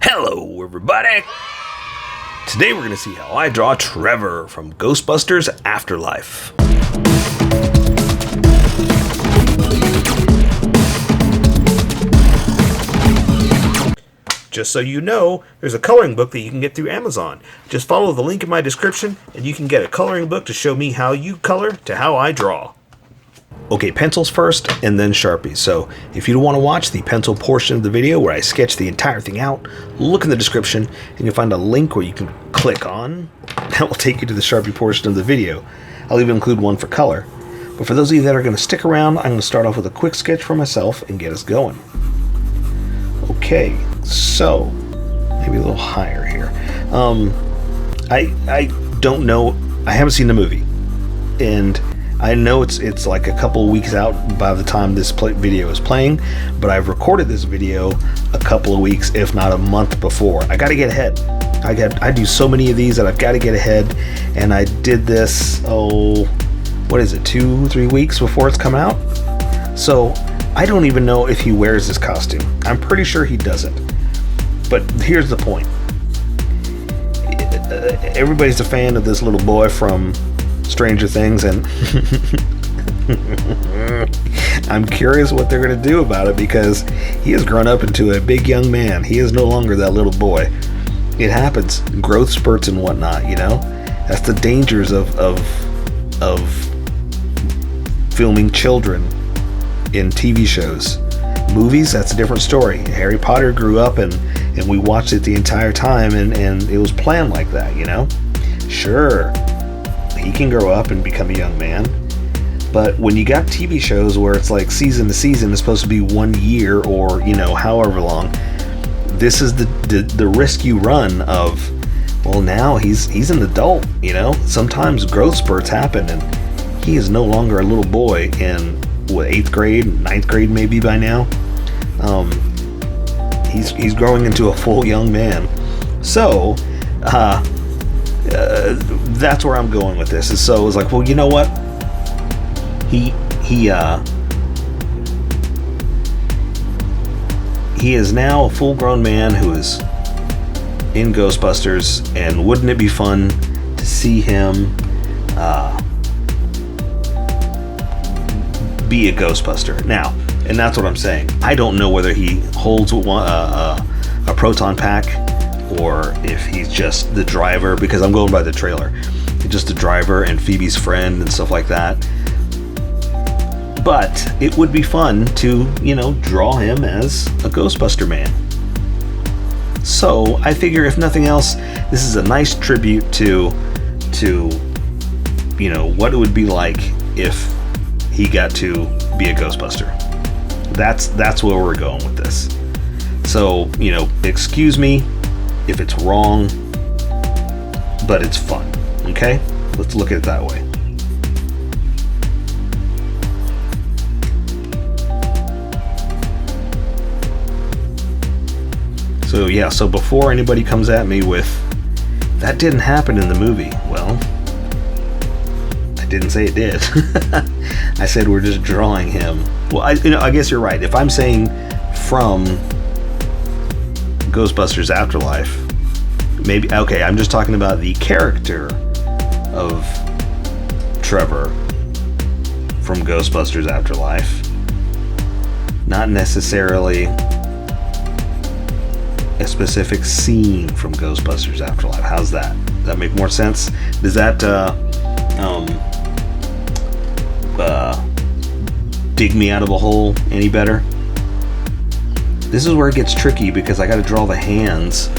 Hello, everybody! Today we're going to see how I draw Trevor from Ghostbusters Afterlife. Just so you know, there's a coloring book that you can get through Amazon. Just follow the link in my description and you can get a coloring book to show me how you color to how I draw. Okay, pencils first and then Sharpies. So if you don't want to watch the pencil portion of the video where I sketch the entire thing out, look in the description and you'll find a link where you can click on. That will take you to the Sharpie portion of the video. I'll even include one for color. But for those of you that are going to stick around, I'm going to start off with a quick sketch for myself and get us going. Okay, so maybe a little higher here. I don't know. I haven't seen the movie, and I know it's like a couple weeks out by the time this video is playing, but I've recorded this video a couple of weeks, if not a month before. I got to get ahead. I do so many of these that I've got to get ahead, and I did this, what is it, 2-3 weeks before it's come out? So I don't even know if he wears this costume. I'm pretty sure he doesn't. But here's the point. Everybody's a fan of this little boy from Stranger Things, and I'm curious what they're going to do about it, because he has grown up into a big young man. He is no longer that little boy. It happens, growth spurts and whatnot, you know. That's the dangers of filming children in TV shows. Movies, that's a different story. Harry Potter grew up and we watched it the entire time, and it was planned like that, you know. Sure, he can grow up and become a young man, but when you got TV shows where it's like season to season is supposed to be 1 year, or you know, however long, this is the risk you run of, well, now he's an adult, you know. Sometimes growth spurts happen and he is no longer a little boy in 8th grade, 9th grade maybe by now. He's growing into a full young man. So that's where I'm going with this. So it was like, well, you know what? He is now a full-grown man who is in Ghostbusters, and wouldn't it be fun to see him be a Ghostbuster now? And that's what I'm saying. I don't know whether he holds a proton pack or if he's just the driver, because I'm going by the trailer. He's just the driver and Phoebe's friend and stuff like that. But it would be fun to, you know, draw him as a Ghostbuster man. So I figure, if nothing else, this is a nice tribute to you know, what it would be like if he got to be a Ghostbuster. That's where we're going with this. So, you know, excuse me if it's wrong, but it's fun. Okay? Let's look at it that way. So yeah, so before anybody comes at me with, that didn't happen in the movie, well, I didn't say it did. I said we're just drawing him. Well, I guess you're right. If I'm saying from Ghostbusters Afterlife, maybe, okay, I'm just talking about the character of Trevor from Ghostbusters Afterlife, not necessarily a specific scene from Ghostbusters Afterlife. How's that? Does that make more sense? Does that dig me out of a hole any better? This is where it gets tricky, because I got to draw the hands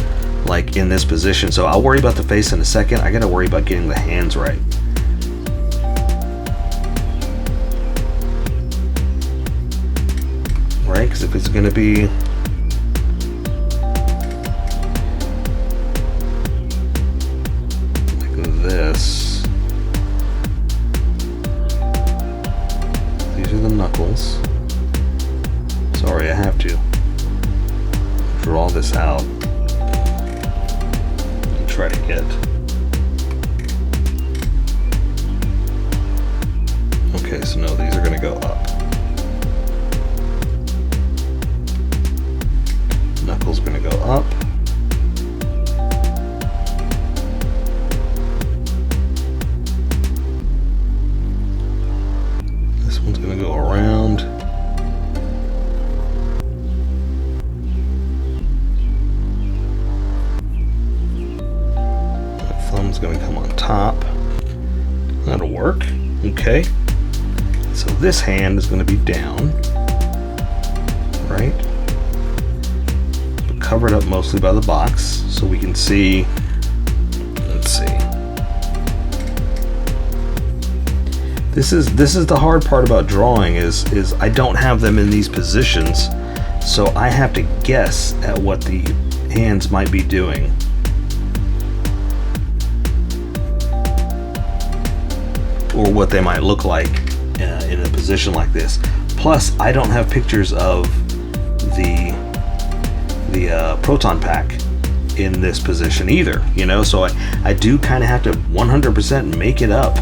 like in this position. So I'll worry about the face in a second. I got to worry about getting the hands right. Right? Because if it's going to be this, these are the knuckles. Sorry, I have to draw this out and try to get. Okay, so no, these are going to go up. Knuckles are going to go up. is going to come on top. That'll work. Okay. So this hand is going to be down, right? But covered up mostly by the box, so we can see. Let's see. This is the hard part about drawing is I don't have them in these positions, so I have to guess at what the hands might be doing. Or what they might look like in a position like this. Plus, I don't have pictures of the proton pack in this position either, you know, so I do kind of have to 100% make it up.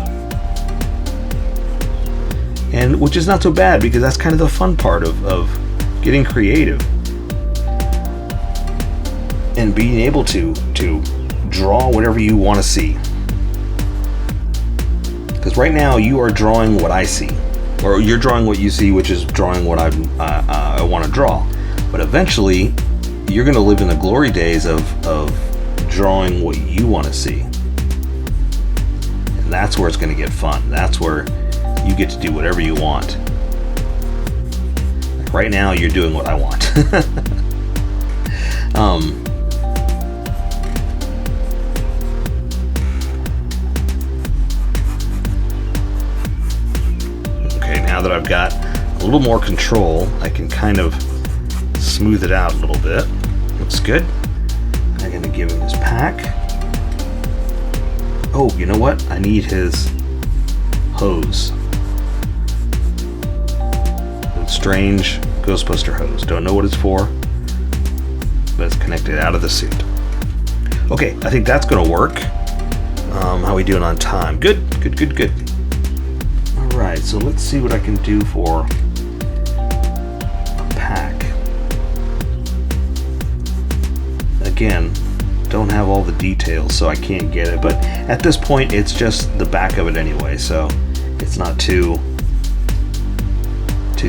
And which is not so bad, because that's kind of the fun part of getting creative and being able to draw whatever you want to see. Because right now you are drawing what I see, or you're drawing what you see, which is drawing what I want to draw. But eventually, you're going to live in the glory days of drawing what you want to see, and that's where it's going to get fun. That's where you get to do whatever you want. Like right now, you're doing what I want. Now that I've got a little more control, I can kind of smooth it out a little bit. Looks good. I'm going to give him his pack. Oh, you know what? I need his hose. A strange Ghostbuster hose. Don't know what it's for, but it's connected out of the suit. Okay, I think that's going to work. How are we doing on time? Good. Alright, so let's see what I can do for a pack. Again, don't have all the details, so I can't get it, but at this point it's just the back of it anyway, so it's not too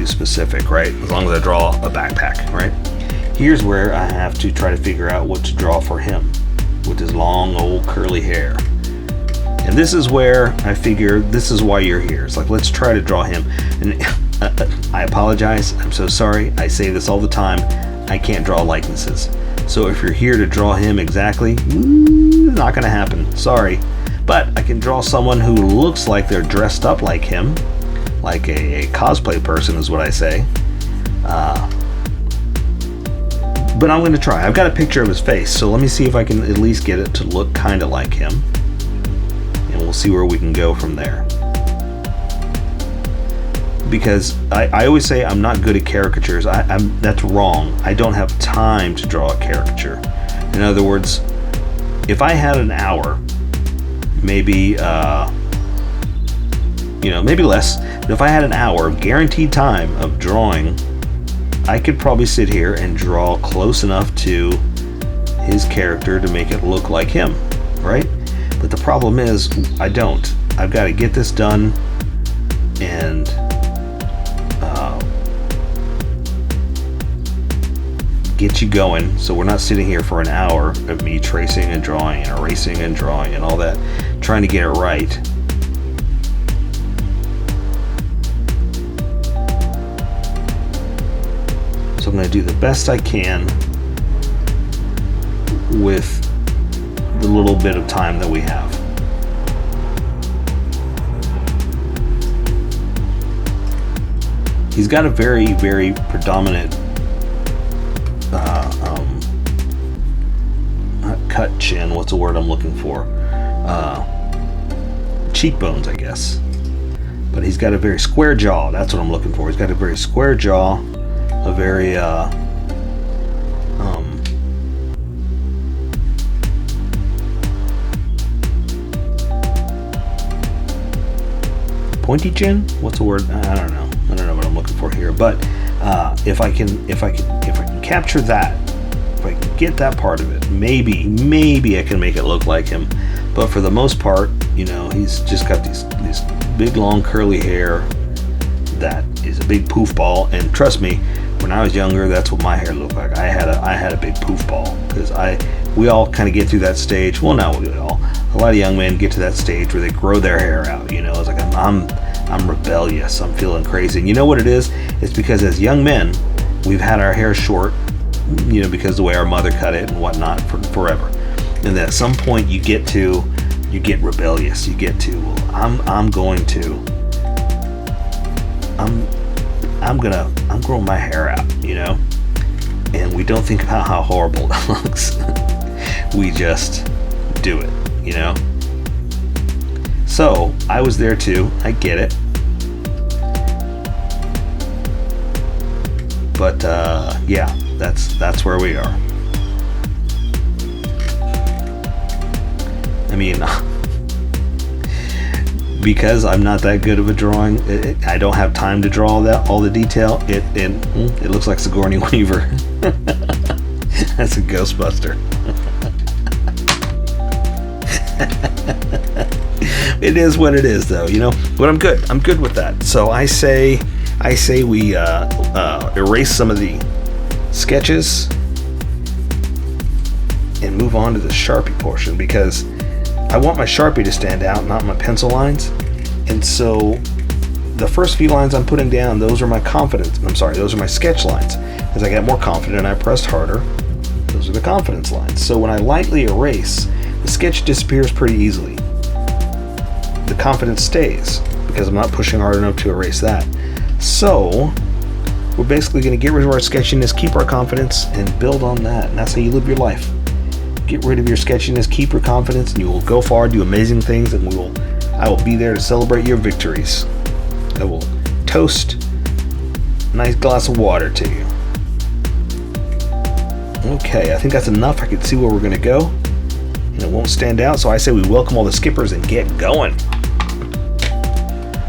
specific, right? As long as I draw a backpack, right? Here's where I have to try to figure out what to draw for him with his long old curly hair. And this is where I figure this is why you're here. It's like, let's try to draw him. And I apologize. I'm so sorry. I say this all the time. I can't draw likenesses. So if you're here to draw him exactly, not going to happen. Sorry. But I can draw someone who looks like they're dressed up like him. Like a cosplay person is what I say. But I'm going to try. I've got a picture of his face. So let me see if I can at least get it to look kind of like him. And we'll see where we can go from there. Because I always say I'm not good at caricatures. That's wrong. I don't have time to draw a caricature. In other words, if I had an hour, maybe maybe less, but if I had an hour of guaranteed time of drawing, I could probably sit here and draw close enough to his character to make it look like him, right? But the problem is, I don't. I've got to get this done and get you going, so we're not sitting here for an hour of me tracing and drawing and erasing and drawing and all that, trying to get it right. So I'm going to do the best I can with the little bit of time that we have. He's got a very, very predominant cut chin. What's the word I'm looking for? Cheekbones, I guess. But he's got a very square jaw. That's what I'm looking for. He's got a very square jaw, a very pointy chin. What's the word? I don't know what I'm looking for here. But if I can capture that, if I can get that part of it, maybe I can make it look like him. But for the most part, he's just got these big long curly hair that is a big poof ball. And trust me, when I was younger, that's what my hair looked like. I had a big poof ball because we all kind of get through that stage. Well, not we all. A lot of young men get to that stage where they grow their hair out. You know, it's like I'm rebellious. I'm feeling crazy. And you know what it is? It's because as young men, we've had our hair short, you know, because the way our mother cut it and whatnot for forever. And then at some point you get rebellious. You get to, well, I'm growing my hair out, you know. And we don't think about how horrible it looks. We just do it, you know. So I was there too. I get it. But yeah, that's where we are. I mean, because I'm not that good of a drawing, I don't have time to draw all the detail. It looks like Sigourney Weaver. That's a Ghostbuster. It is what it is, though, you know. But I'm good with that. So I say we erase some of the sketches and move on to the Sharpie portion, because I want my Sharpie to stand out, not my pencil lines. And so the first few lines I'm putting down, those are my those are my sketch lines. As I get more confident and I pressed harder, those are the confidence lines. So when I lightly erase, the sketch disappears pretty easily. The confidence stays because I'm not pushing hard enough to erase that. So we're basically going to get rid of our sketchiness, keep our confidence, and build on that. And that's how you live your life. Get rid of your sketchiness, keep your confidence, and you will go far, do amazing things, and I will be there to celebrate your victories. I will toast a nice glass of water to you. Okay, I think that's enough. I can see where we're going to go, and it won't stand out, so I say we welcome all the skippers and get going.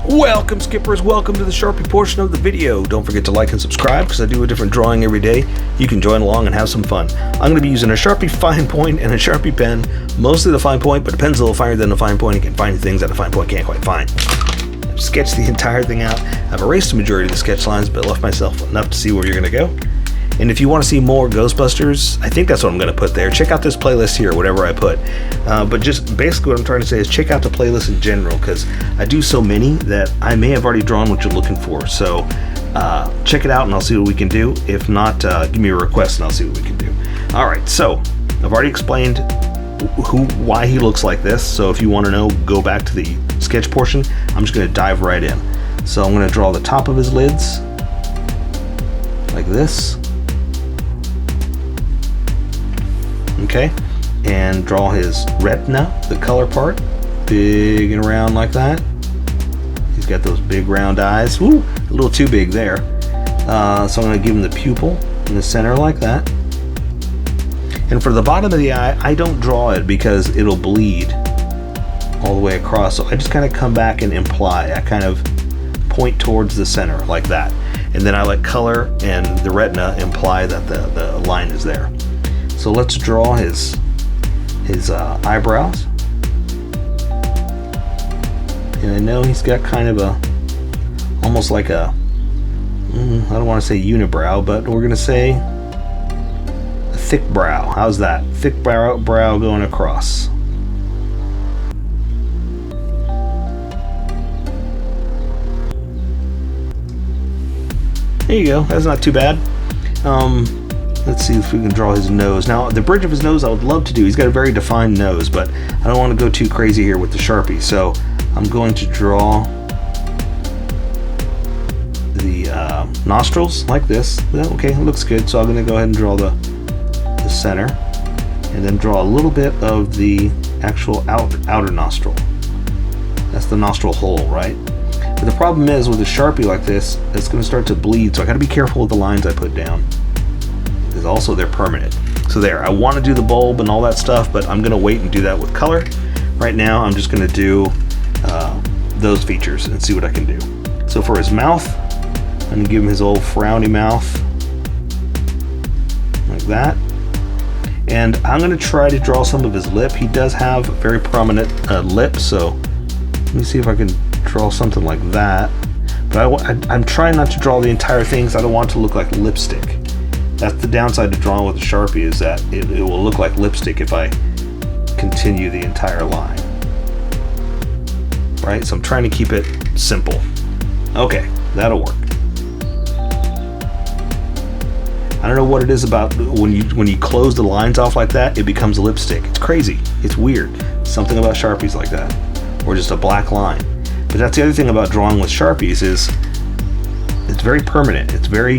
Welcome, skippers. Welcome to the Sharpie portion of the video. Don't forget to like and subscribe, because I do a different drawing every day. You can join along and have some fun. I'm going to be using a Sharpie fine point and a Sharpie pen. Mostly the fine point, but a pen's a little finer than the fine point. You can find things that a fine point can't quite find. I've sketched the entire thing out. I've erased the majority of the sketch lines, but left myself enough to see where you're going to go. And if you want to see more Ghostbusters, I think that's what I'm going to put there. Check out this playlist here, whatever I put. But just basically what I'm trying to say is check out the playlist in general, because I do so many that I may have already drawn what you're looking for. So check it out and I'll see what we can do. If not, give me a request and I'll see what we can do. All right, so I've already explained why he looks like this. So if you want to know, go back to the sketch portion. I'm just going to dive right in. So I'm going to draw the top of his lids like this. Okay, and draw his retina, the color part, big and round like that. He's got those big round eyes. Woo, a little too big there. So I'm going to give him the pupil in the center like that. And for the bottom of the eye, I don't draw it because it'll bleed all the way across. So I just kind of come back and imply. I kind of point towards the center like that. And then I let color and the retina imply that the line is there. So let's draw his eyebrows. And I know he's got kind of almost like I don't want to say unibrow, but we're going to say a thick brow. How's that? Thick brow going across. There you go. That's not too bad. Let's see if we can draw his nose. Now, the bridge of his nose I would love to do. He's got a very defined nose, but I don't want to go too crazy here with the Sharpie. So I'm going to draw the nostrils like this. Okay, it looks good. So I'm going to go ahead and draw the center, and then draw a little bit of the actual outer nostril. That's the nostril hole, right? But the problem is with a Sharpie like this, it's going to start to bleed. So I got to be careful with the lines I put down, because also they're permanent. So there, I want to do the bulb and all that stuff, but I'm going to wait and do that with color. Right now, I'm just going to do those features and see what I can do. So for his mouth, I'm going to give him his old frowny mouth, like that. And I'm going to try to draw some of his lip. He does have a very prominent lip, so let me see if I can draw something like that. But I'm trying not to draw the entire thing, because I don't want it to look like lipstick. That's the downside to drawing with a Sharpie, is that it will look like lipstick if I continue the entire line. Right? So I'm trying to keep it simple. Okay, that'll work. I don't know what it is about when you close the lines off like that, it becomes lipstick. It's crazy. It's weird. Something about Sharpies like that. Or just a black line. But that's the other thing about drawing with Sharpies, is it's very permanent. It's very,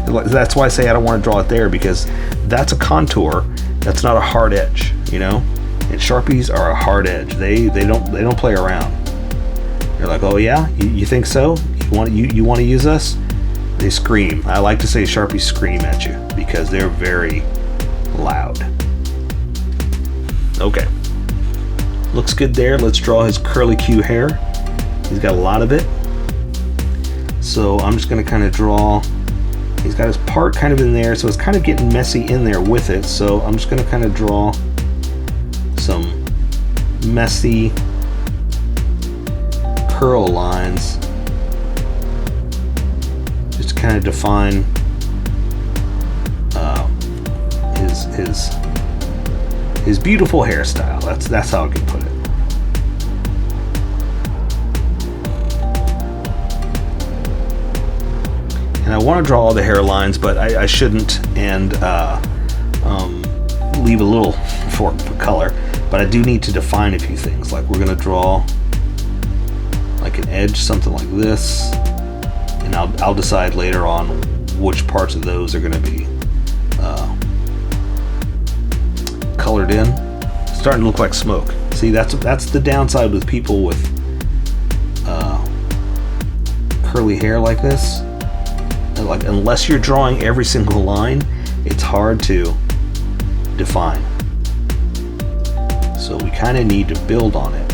that's why I say I don't want to draw it there, because that's a contour. That's not a hard edge, you know? And Sharpies are a hard edge. They don't play around. They're like, oh yeah, you think so? You want to use us? They scream. I like to say Sharpies scream at you because they're very loud. Okay. Looks good there. Let's draw his curly Q hair. He's got a lot of it. So I'm just going to kind of draw. He's got his part kind of in there, so it's kind of getting messy in there with it. So I'm just going to kind of draw some messy curl lines. Just to kind of define his beautiful hairstyle. That's how I can put it. And I want to draw all the hairlines, but I shouldn't, and leave a little for color. But I do need to define a few things. Like we're going to draw like an edge, something like this, and I'll decide later on which parts of those are going to be colored in. It's starting to look like smoke. See, that's the downside with people with curly hair like this. Like, unless you're drawing every single line, it's hard to define. So we kind of need to build on it.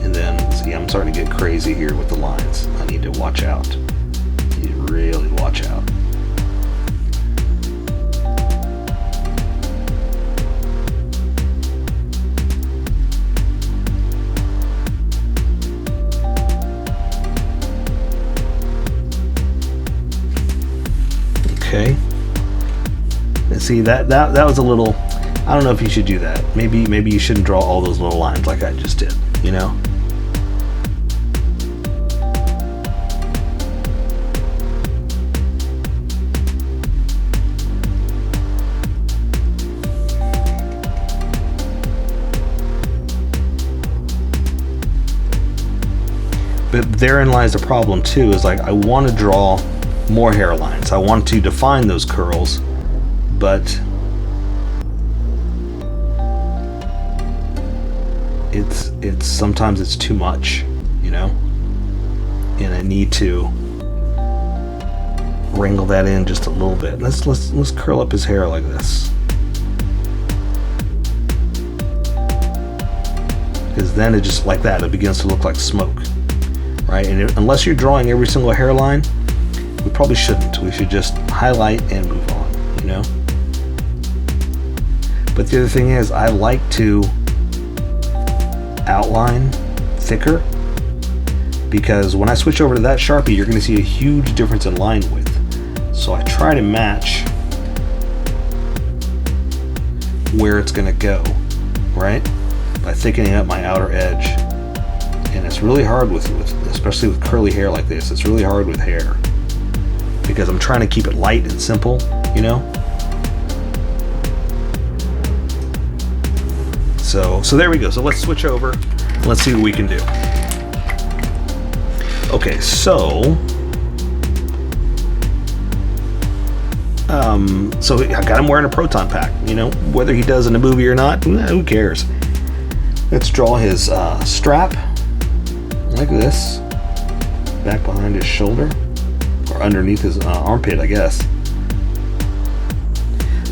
And then, see, I'm starting to get crazy here with the lines. I need to watch out. I need to really watch out. Okay. And see, that was a little, I don't know if you should do that. Maybe you shouldn't draw all those little lines like I just did, you know? But therein lies the problem too, is like I want to draw more hairlines. I want to define those curls, but it's sometimes it's too much, you know, and I need to wrangle that in just a little bit. Let's curl up his hair like this, because then it just like that, it begins to look like smoke, right? And unless you're drawing every single hairline, we probably shouldn't. We should just highlight and move on, you know? But the other thing is, I like to outline thicker, because when I switch over to that Sharpie, you're going to see a huge difference in line width. So I try to match where it's going to go, right? By thickening up my outer edge. And it's really hard with especially with curly hair like this. It's really hard with hair, because I'm trying to keep it light and simple, you know? So there we go. So let's switch over and let's see what we can do. Okay, so I got him wearing a proton pack, you know, whether he does in a movie or not, who cares? Let's draw his strap like this, back behind his shoulder, or underneath his armpit, I guess.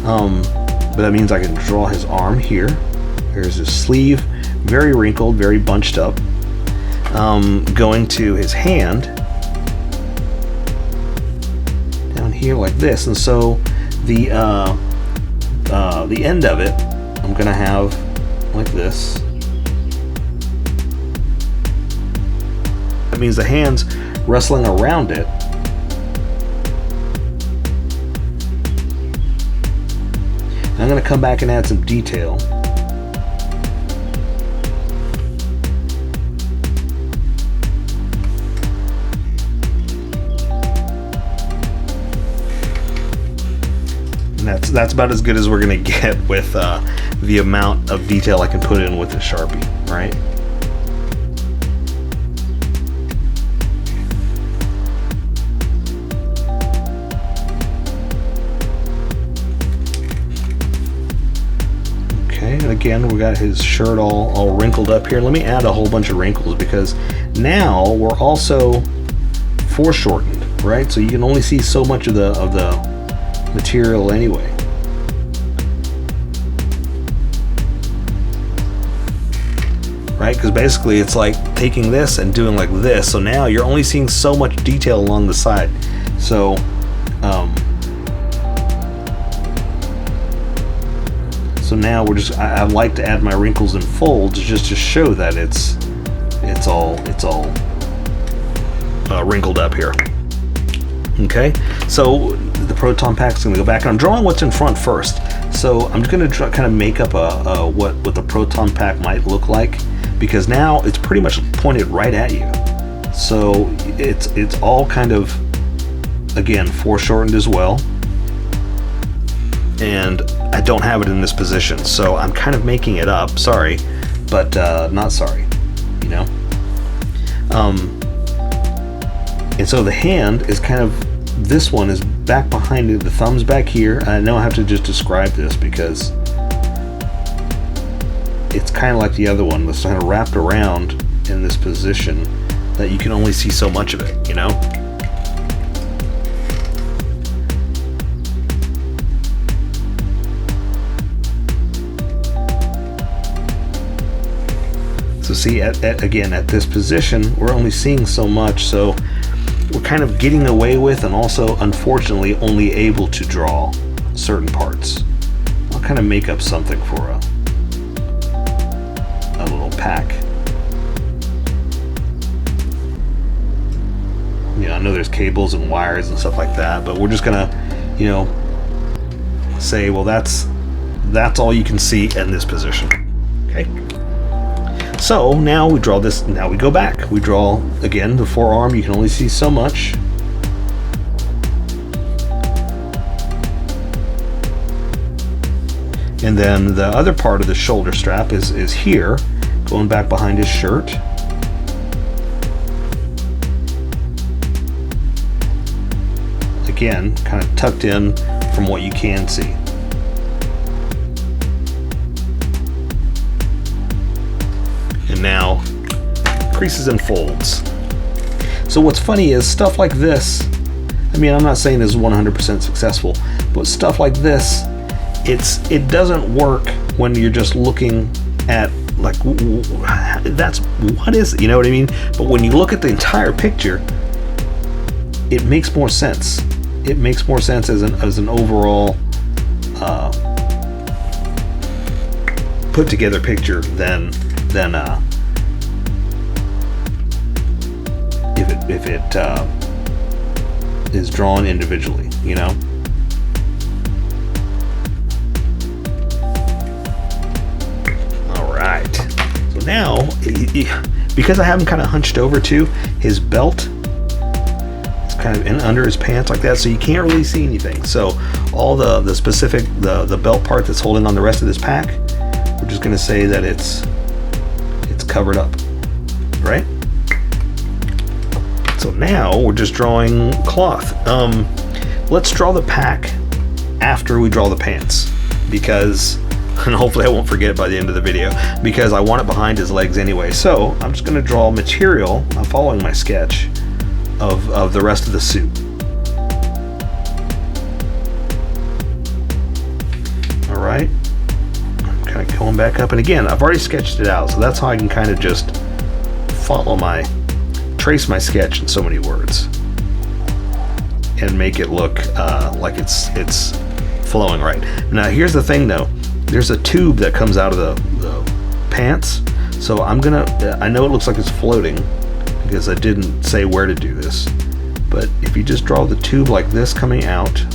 But that means I can draw his arm here. Here's his sleeve, very wrinkled, very bunched up. Going to his hand, down here like this, and so the end of it, I'm gonna have like this. That means the hands wrestling around it. I'm going to come back and add some detail. And that's about as good as we're going to get with the amount of detail I can put in with the Sharpie, right? And again, we got his shirt all wrinkled up here. Let me add a whole bunch of wrinkles because now we're also foreshortened, right? So you can only see so much of the material anyway. Right? Because basically it's like taking this and doing like this. So now you're only seeing so much detail along the side. So so now we're just, I like to add my wrinkles and folds just to show that it's all wrinkled up here. Okay, so the proton pack's gonna go back. I'm drawing what's in front first. So I'm just gonna kind of make up what the proton pack might look like, because now it's pretty much pointed right at you. So it's all kind of, again, foreshortened as well. And I don't have it in this position, so I'm kind of making it up. Sorry, but not sorry, you know. And so the hand is kind of, this one is back behind it. The thumb's back here. I know I have to just describe this because it's kind of like the other one. It's kind of wrapped around in this position that you can only see so much of it, you know. So see, again, at this position, we're only seeing so much, so we're kind of getting away with, and also, unfortunately, only able to draw certain parts. I'll kind of make up something for a little pack. You know, I know there's cables and wires and stuff like that, but we're just gonna, you know, say, well, that's all you can see in this position. Okay. So now we draw this, now we go back. We draw, again, the forearm, you can only see so much. And then the other part of the shoulder strap is here, going back behind his shirt. Again, kind of tucked in from what you can see. And now creases and folds. So what's funny is stuff like this, I mean, I'm not saying this is 100% successful, but stuff like this, it doesn't work when you're just looking at like, that's, what is it? You know what I mean? But when you look at the entire picture, it makes more sense. It makes more sense as an overall put together picture than if it is drawn individually, you know. All right. So now, because I have him kind of hunched over too, his belt is kind of in under his pants like that, so you can't really see anything. So all the specific the belt part that's holding on the rest of this pack, we're just going to say that it's covered up, right? So now we're just drawing cloth. Let's draw the pack after we draw the pants, because, and hopefully I won't forget by the end of the video, because I want it behind his legs anyway. So I'm just going to draw material. I'm following my sketch of the rest of the suit. All right. I'm kind of going back up, and again, I've already sketched it out, so that's how I can kind of just trace my sketch in so many words and make it look like it's flowing right. Now here's the thing though, there's a tube that comes out of the pants, so I know it looks like it's floating because I didn't say where to do this. But if you just draw the tube like this coming out,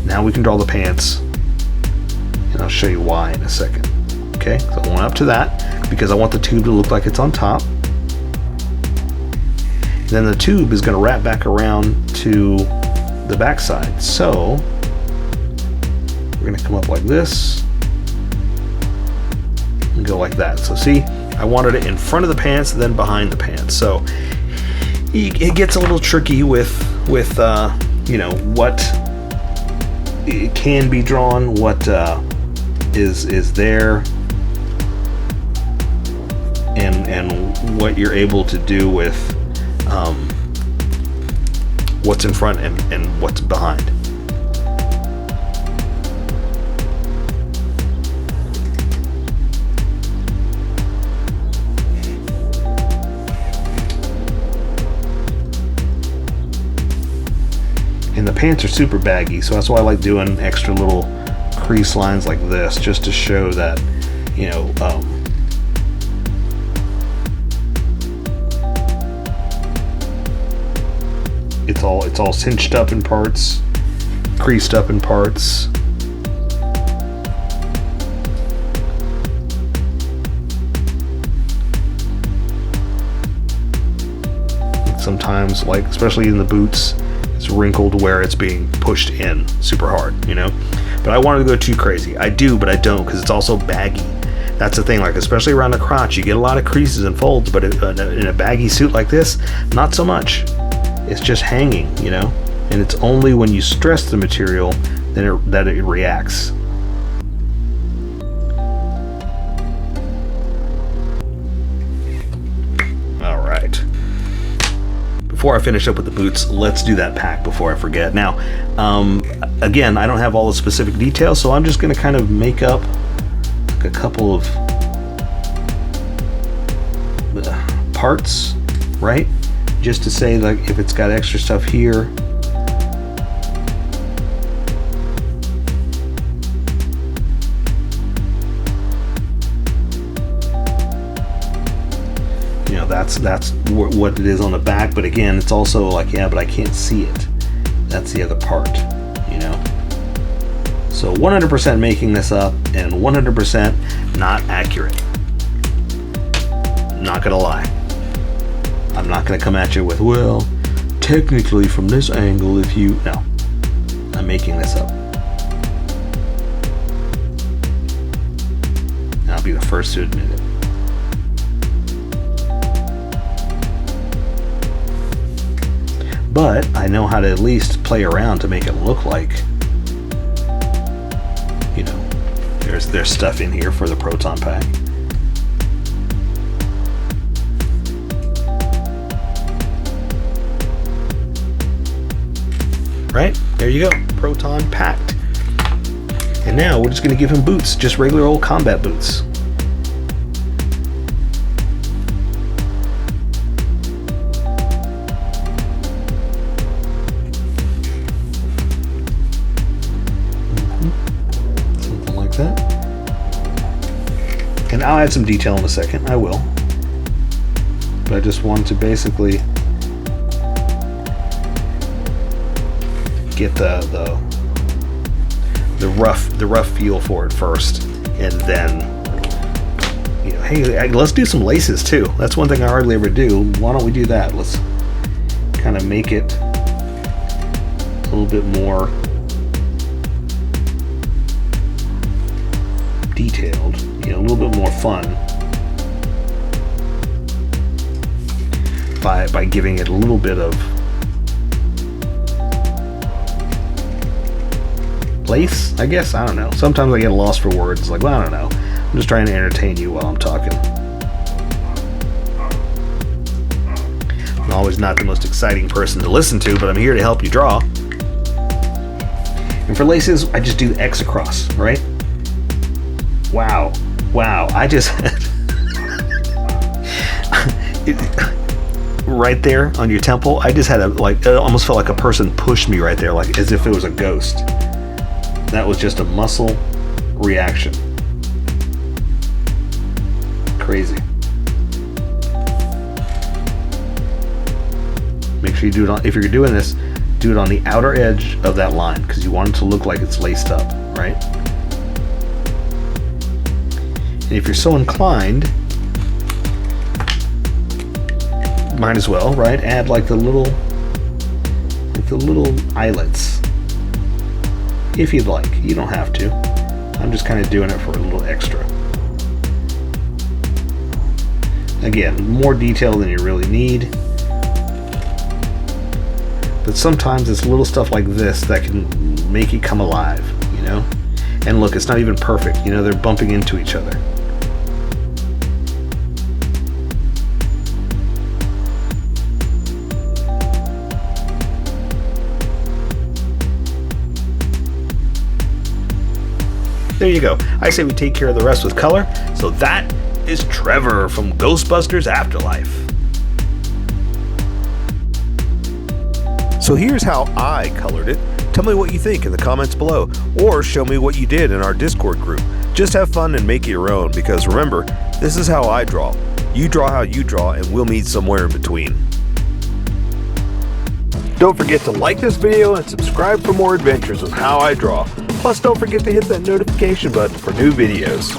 now we can draw the pants, and I'll show you why in a second. Okay, so I went up to that because I want the tube to look like it's on top. Then the tube is going to wrap back around to the back side. So we're going to come up like this and go like that. So see, I wanted it in front of the pants, then behind the pants. So it gets a little tricky with you know, what it can be drawn, what is there, and what you're able to do with what's in front and what's behind. And the pants are super baggy, so that's why I like doing extra little crease lines like this, just to show that, you know, it's all cinched up in parts, creased up in parts. And sometimes, like especially in the boots, it's wrinkled where it's being pushed in super hard, you know. But I wanted to go too crazy. I do, but I don't, because it's also baggy. That's the thing, like especially around the crotch, you get a lot of creases and folds, but in a baggy suit like this, not so much. It's just hanging, you know, and it's only when you stress the material that it reacts. All right. Before I finish up with the boots, let's do that pack before I forget. Now, again, I don't have all the specific details, so I'm just going to kind of make up like a couple of parts, right? Just to say, like, if it's got extra stuff here, you know, that's what it is on the back. But again, it's also like, yeah, but I can't see it. That's the other part, you know. So 100% making this up and 100% not accurate. Not gonna lie. I'm not going to come at you with, well, technically from this angle, if you... No. I'm making this up. And I'll be the first to admit it. But I know how to at least play around to make it look like, you know, there's stuff in here for the proton pack. Right? There you go. Proton packed. And now we're just going to give him boots. Just regular old combat boots. Something like that. And I'll add some detail in a second. I will. But I just want to basically get the rough feel for it first, and then, you know, hey, let's do some laces too. That's one thing I hardly ever do. Why don't we do that? Let's kind of make it a little bit more detailed, you know, a little bit more fun by giving it a little bit of lace, I guess. I don't know. Sometimes I get lost for words. Like, well, I don't know. I'm just trying to entertain you while I'm talking. I'm always not the most exciting person to listen to, but I'm here to help you draw. And for laces, I just do X across, right? Wow. I just had right there on your temple, I just had it almost felt like a person pushed me right there, like as if it was a ghost. That was just a muscle reaction. crazy. Make sure you do it on, if you're doing this, do it on the outer edge of that line, because you want it to look like it's laced up, right? And if you're so inclined, might as well, right? Add like the little eyelets, if you'd like. You don't have to. I'm just kind of doing it for a little extra. Again, more detail than you really need. But sometimes it's little stuff like this that can make it come alive, you know? And look, it's not even perfect. You know, they're bumping into each other. There you go. I say we take care of the rest with color. So that is Trevor from Ghostbusters Afterlife. So here's how I colored it. Tell me what you think in the comments below, or show me what you did in our Discord group. Just have fun and make it your own, because remember, this is how I draw. You draw how you draw, and we'll meet somewhere in between. Don't forget to like this video and subscribe for more adventures of How I Draw. Plus, don't forget to hit that notification button for new videos.